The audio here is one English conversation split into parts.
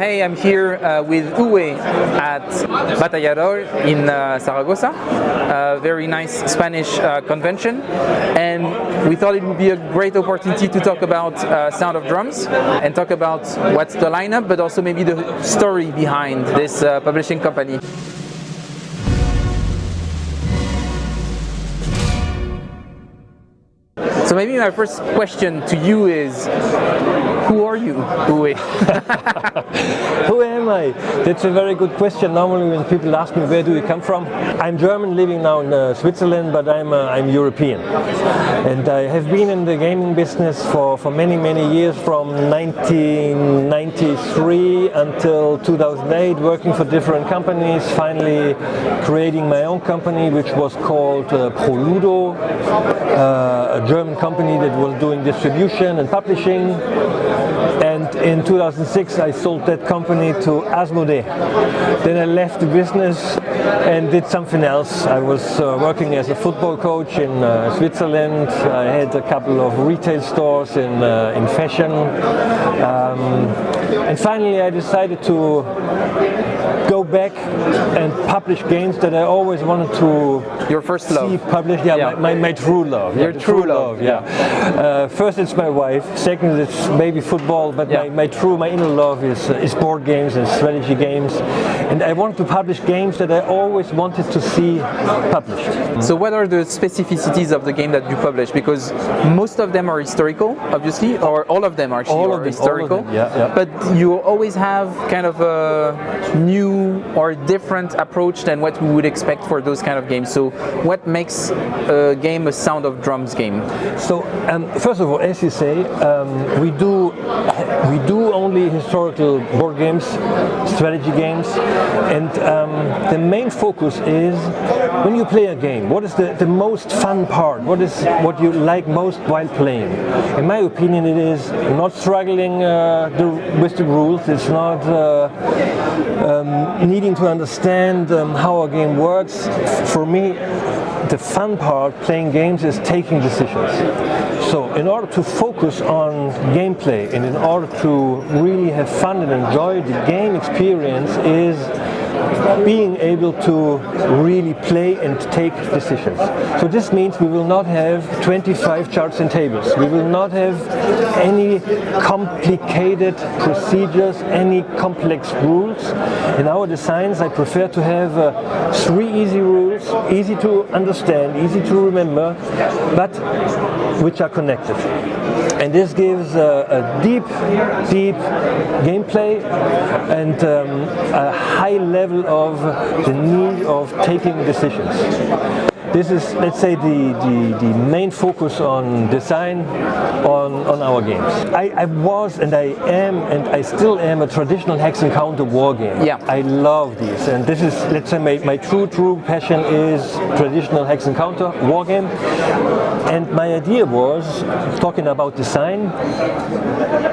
Hey, I'm here with Uwe at Batalladores in Zaragoza, a very nice Spanish convention, and we thought it would be a great opportunity to talk about Sound of Drums and talk about what's the lineup, but also maybe the story behind this publishing company. So maybe my first question to you is, who are you, Uwe? Who am I? That's a very good question. Normally when people ask me, where do you come from? I'm German, living now in Switzerland, but I'm European. And I have been in the gaming business for many, many years, from 1993 until 2008, working for different companies, finally creating my own company, which was called Pro Ludo, a German company that was doing distribution and publishing. And in 2006 I sold that company to Asmodee. Then I left the business and did something else. I was working as a football coach in Switzerland. I had a couple of retail stores in fashion. And finally I decided to go back and publish games that I always wanted to Your first love. see published. Yeah. My true love. Your true love. First it's my wife, second it's maybe football, but my inner love is board games and strategy games. And I wanted to publish games that I always wanted to see published. So what are the specificities of the game that you publish? Because most of them are historical, obviously, or all of them actually are historical. All of them. But you always have kind of a new or different approach than what we would expect for those kind of games. So what makes a game a Sound of Drums game? So first of all, as you say, we do only historical board games, strategy games, and the main focus is when you play a game, what is the most fun part? What is what you like most while playing? In my opinion, it is not struggling with the rules. It's not needing to understand how a game works. For me, the fun part playing games is taking decisions. So in order to focus on gameplay and in order to really have fun and enjoy the game experience is being able to really play and take decisions. So this means we will not have 25 charts and tables. We will not have any complicated procedures, any complex rules. In our designs I prefer to have 3 easy rules, easy to understand, easy to remember, but which are connected. And this gives a deep gameplay and a high level of the need of taking decisions. This is, let's say, the main focus on design on our games. I was and I am and I still am a traditional hex and counter war game. Yeah. I love these, and this is, let's say, my true passion is traditional hex and counter war game. And my idea was, talking about design,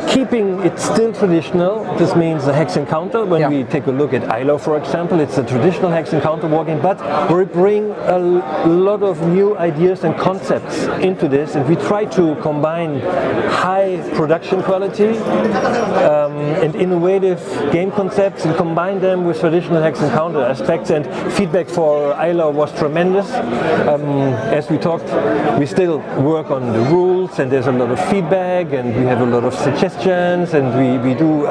keeping it still traditional. This means a hex and counter. When we take a look at ILO, for example, it's a traditional hex and counter war game, but we bring a lot of new ideas and concepts into this, and we try to combine high production quality and innovative game concepts and combine them with traditional hex and counter aspects. And feedback for ILO was tremendous. As we talked, we still work on the rules, and there's a lot of feedback, and we have a lot of suggestions, and we do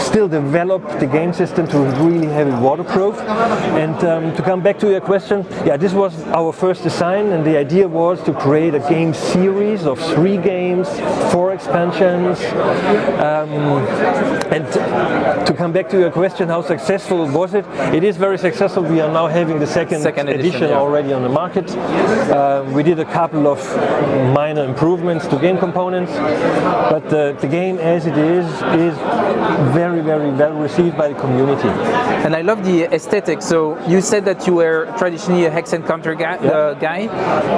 still develop the game system to really have it waterproof. And to come back to your question, this was our first design, and the idea was to create a game series of 3 games, 4 expansions. And to come back to your question, how successful was it? It is very successful. We are now having the second edition already on the market. We did a couple of minor improvements to game components, but the game as it is very well received by the community. And I love the aesthetic. So you said that you were traditionally a hex and counter guy,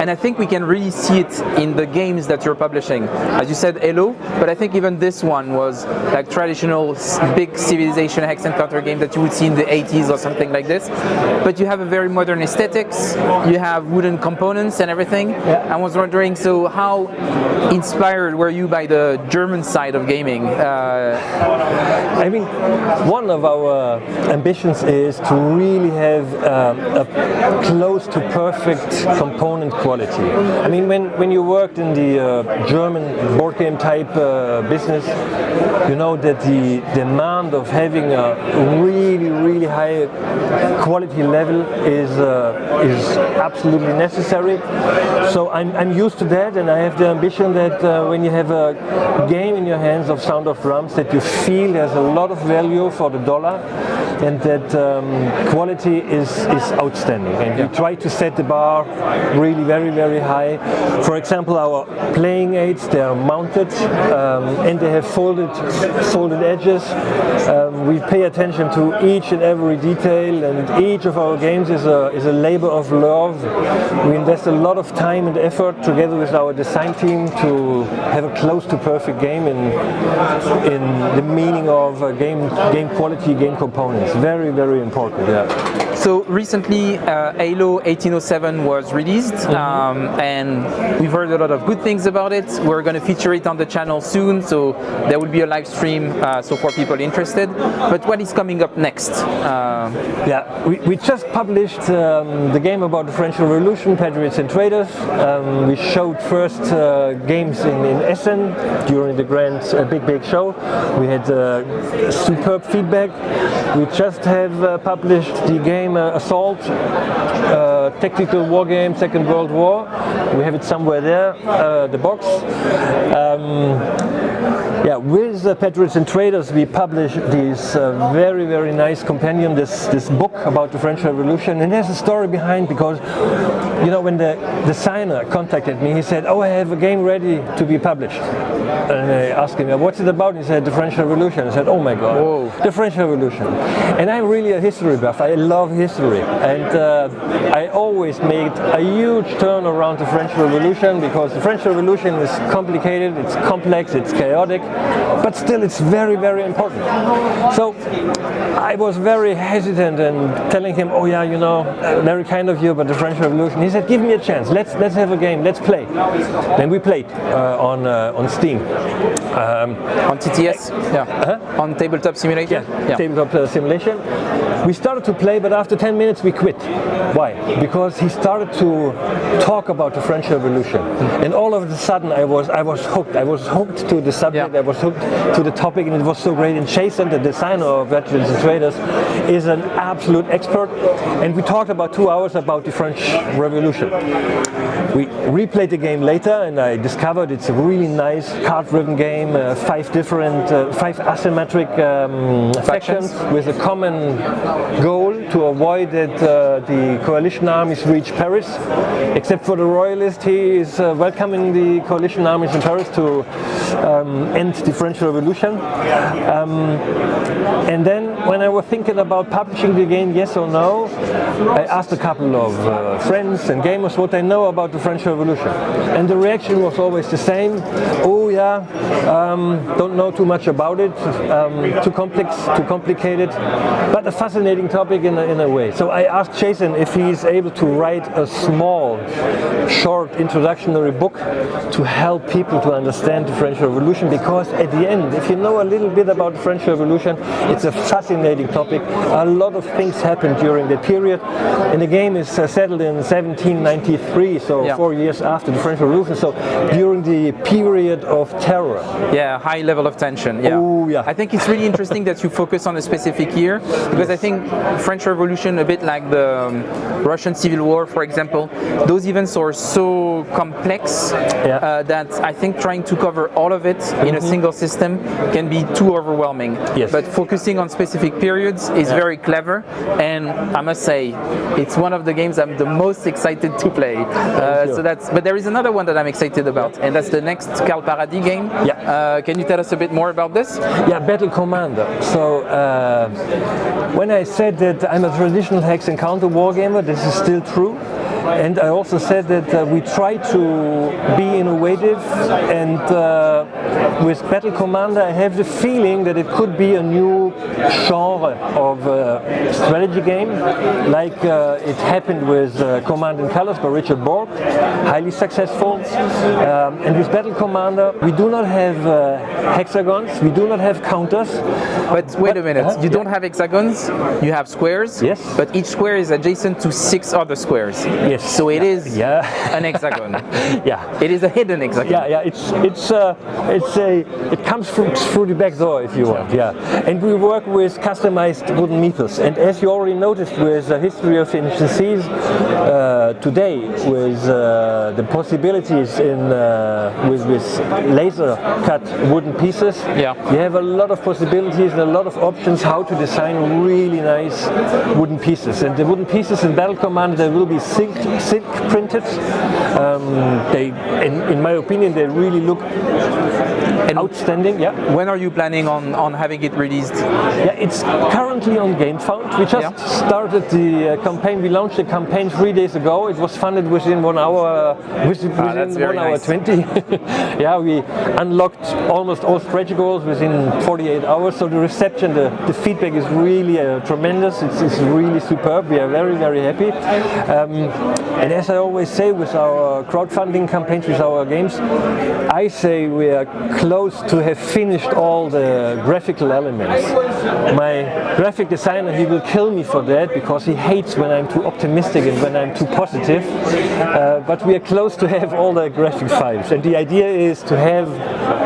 and I think we can really see it in the games that you're publishing. As you said, Elo, but I think even this one was like traditional traditional big civilization hex and counter game that you would see in the 80s or something like this. But you have a very modern aesthetics, you have wooden components and everything. Yeah. I was wondering, so how inspired were you by the German side of gaming? I mean, one of our ambitions is to really have a close to perfect component quality. I mean, when you worked in the German board game type business, you know that the demand of having a really high quality level is absolutely necessary. So I'm used to that, and I have the ambition that when you have a game in your hands of Sound of Drums, that you feel there's a lot of value for the dollar, and that quality is outstanding. And we try to set the bar really very high. For example, our playing aids, they are mounted and they have folded edges. We pay attention to each and every detail, and each of our games is a labor of love. We invest a lot of time and effort together with our design team to have a close to perfect game in the meaning of game quality, game components. Very important. Yeah. So recently, Halo 1807 was released, and we've heard a lot of good things about it. We're going to feature it on the channel soon, so there will be a live stream so for people interested. But what is coming up next? We just published the game about the French Revolution, Patriots and Traders. We showed first games in Essen during the grand big show. We had superb feedback. We just have published the game Assault, tactical war game, Second World War. We have it somewhere there, the box. With Patriots and Traders, we published this very nice companion, this book about the French Revolution. And there's a story behind, because you know, when the designer contacted me, he said, "Oh, I have a game ready to be published." And I asked him, "What's it about?" He said, "The French Revolution." I said, "Oh my God, whoa. The French Revolution." And I'm really a history buff. I love history, and I always made a huge turn around the French Revolution, because the French Revolution is complicated, it's complex, it's chaotic, but still it's very important. So I was very hesitant and telling him, "Oh yeah, you know, very kind of you, but the French Revolution." He said, "Give me a chance. Let's have a game. Let's play." Then we played on Steam. On TTS? On Tabletop Simulation? Tabletop Simulation. We started to play, but after 10 minutes we quit. Why? Because he started to talk about the French Revolution, and all of a sudden I was hooked. I was hooked to the subject. I was hooked to the topic, and it was so great. And Jason, the designer of Patriots and Traders, is an absolute expert. And we talked about 2 hours about the French Revolution. We replayed the game later, and I discovered it's a really nice card-driven game. 5 asymmetric factions with a common goal to avoid that the coalition armies reach Paris. Except for the royalist, he is welcoming the coalition armies in Paris to end the French Revolution. And then when I was thinking about publishing the game, yes or no, I asked a couple of friends and gamers what they know about the French Revolution. And the reaction was always the same. "Oh yeah, don't know too much about it, too complex, too complicated, but a fascinating topic in a way." So I asked Jason if he's able to write a small, short introductory book to help people to understand the French Revolution, because at the end, if you know a little bit about the French Revolution, it's a fascinating topic. A lot of things happened during that period, and the game is settled in 1793, so 4 years after the French Revolution, so during the period of terror. Yeah, high level of tension. Oh, yeah. I think it's really interesting that you focus on a specific year, because I think French Revolution, a bit like the Russian Civil War, for example, those events are so complex that I think trying to cover all of it in a single system can be too overwhelming. Yes. But focusing on specific periods is very clever, and I must say, it's one of the games I'm the most excited to play. But there is another one that I'm excited about, and that's the next Cal Paradis game. Can you tell us a bit more about this? Battle Commander. So when I said that I'm a traditional hex and counter wargamer, this is still true. And I also said that we try to be innovative, and with Battle Commander I have the feeling that it could be a new genre of strategy game, like it happened with Command and Colors by Richard Borg, highly successful. And with Battle Commander we do not have hexagons, we do not have counters. But wait a minute, you don't have hexagons, you have squares. Yes. But each square is adjacent to 6 other squares. Yes. So it is an hexagon. Yeah. It is a hidden hexagon. Yeah. It comes through the back door, if you want. Yeah. And we work with customized wooden meeples. And as you already noticed with the history of Ancient Seas today, with the possibilities in with laser cut wooden pieces, you have a lot of possibilities and a lot of options how to design really nice wooden pieces. And the wooden pieces in Battle Commander, they will be silk printed. In my opinion, they really look outstanding. Yeah. When are you planning on having it released? Yeah, it's currently on GameFound. We just started the campaign. We launched the campaign 3 days ago. It was funded within 1 hour, within 1 hour 20. Yeah, we unlocked almost all stretch goals within 48 hours. So the reception, the feedback is really tremendous. It's really superb. We are very, very happy. And as I always say with our crowdfunding campaigns, with our games, I say we are close to have finished all the graphical elements. My graphic designer, he will kill me for that because he hates when I'm too optimistic and when I'm too positive. But we are close to have all the graphic files. And the idea is to have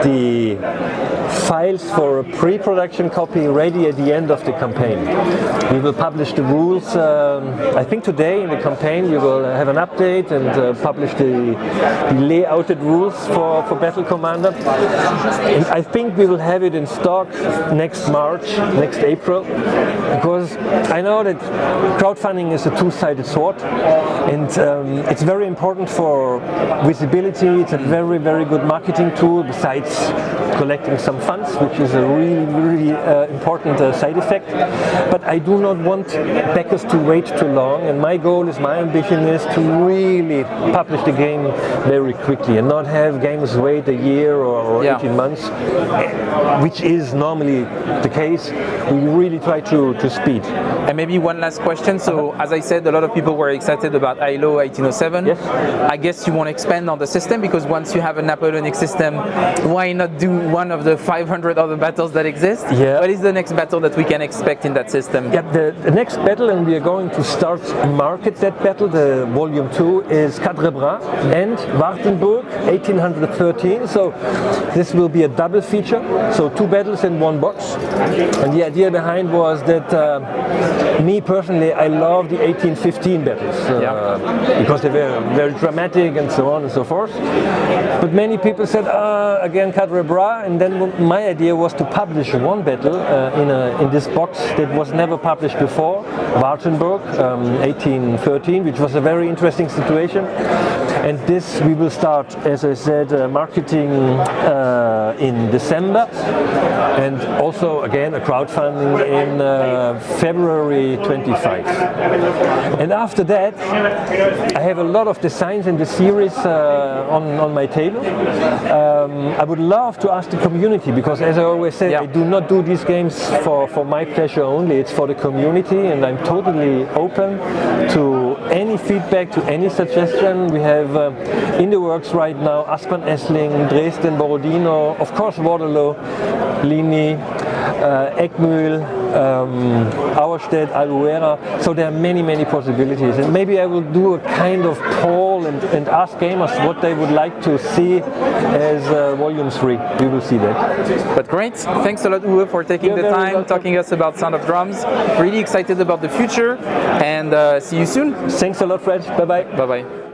the files for a pre-production copy ready at the end of the campaign. We will publish the rules. I think today in the campaign we will have an update and publish the layouted rules for Battle Commander. And I think we will have it in stock next March, next April, because I know that crowdfunding is a two-sided sword, and it's very important for visibility. It's a very, very good marketing tool besides collecting some funds, which is a really, really important side effect. But I do not want backers to wait too long, and my goal is, my ambition is to really publish the game very quickly and not have games wait a year or 18 months, which is normally the case. We really try to speed. And maybe one last question. So as I said, a lot of people were excited about ILO 1807. Yes. I guess you want to expand on the system, because once you have a Napoleonic system, why not do one of the 500 other battles that exist? Yeah. What is the next battle that we can expect in that system? Yeah, the next battle, and we are going to start market that battle, the volume 2, is Quatre Bras and Wartenburg 1813. So this will be a double feature, so 2 battles in 1 box. And the idea behind was that me personally, I love the 1815 battles because they were very dramatic and so on and so forth. But many people said, again, Quatre Bras, and then my idea was to publish 1 battle in this box that was never published before, Wartenburg 1813, which was a very interesting situation. And this we will start, as I said, marketing in December, and also again a crowdfunding in February 25. And after that, I have a lot of designs in the series on my table. I would love to ask the community, because as I always say, I do not do these games for my pleasure only, it's for the community, and I'm totally open to any feedback, to any suggestion. We have in the works right now Aspen Essling, Dresden, Borodino, of course Waterloo, Lini, Eckmühl, Auerstedt, Albuera. So there are many, many possibilities, and maybe I will do a kind of poll and ask gamers what they would like to see as volume 3. We will see that. But great, thanks a lot, Uwe, for taking the time, talking us about Sound of Drums. Really excited about the future, and see you soon. Thanks a lot, Fred. Bye bye. Bye bye.